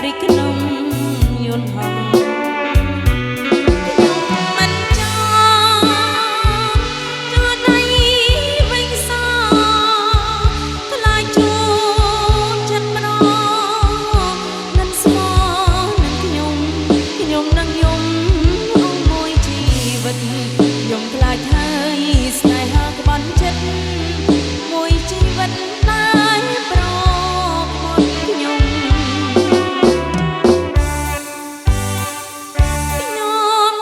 រីកក្នុងយន្តហោះខ្ញុំមិនចង់ចូលដៃវិញសោថ្លៃជួបចិត្តម្ដងនឹងស្មោះនឹងខ្ញុំនឹងយំអងមួយជីវិតខ្ញុំខ្លាចហើយស្នេហាក្បត់ចិត្តមួយជីវិតដែលប្រពន្ធខ្ញុំ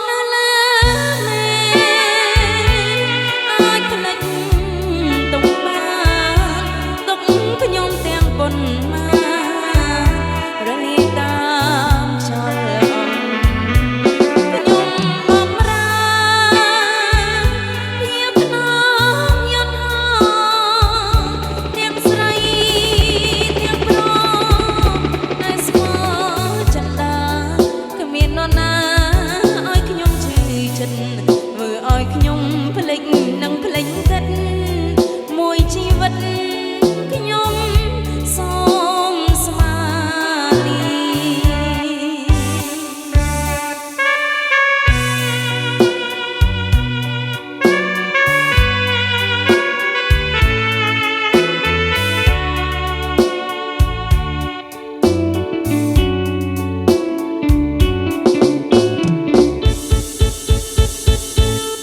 នៅលើមេអាចផ្លេចទុកបានទុកខ្ញុំទាំងប៉ុន្មានរលាយតាមខ្យល់ខ្ញុំបំរើភាពក្នុងយន្តហោះទាំងស្រីទាំងប្រុសដែលស្គាល់ចិន្តាគ្មាននរណាឲ្យខ្ញុំជឿចិត្តធ្វើឲ្យខ្ញុំភ្លេចនិងភ្លេចគិតមួយជីវិតខ្ញុំសូមស្មាលី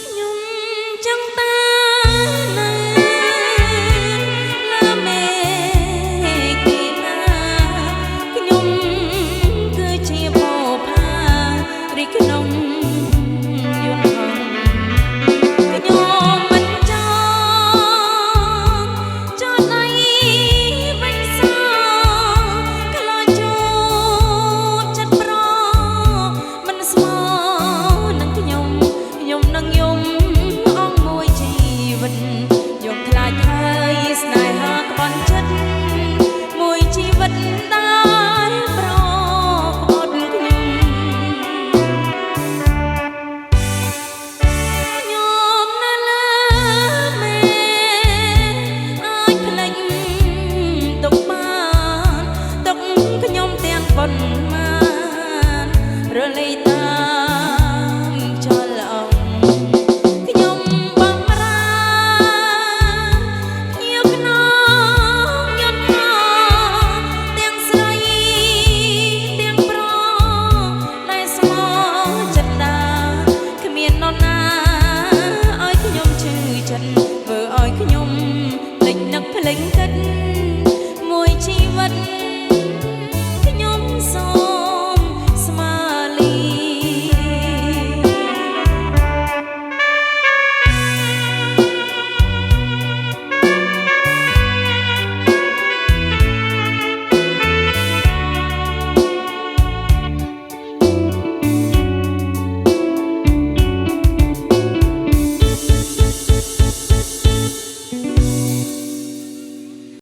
ខ្ញុំចង់តាមនៅលើមេឃីណាខ្ញុំគឺជាបផារីកក្នុងយន្តហោះខ្ញុំមិនចង់ចូលដៃវិញសោខ្លាចជួបចិត្តប្រមិនស្មោះនឹងខ្ញុំនឹងយំអងមួយជីវិតខ្ញុំខ្លាចហើយស្នេហាក្បត់ចិត្តមួយជីវិតដែលប្រពន្ធខ្ញុំនៅលើមេអាចផ្លេចទុកបានទុកខ្ញុំទាំងប៉ុន្មានរលាយតាម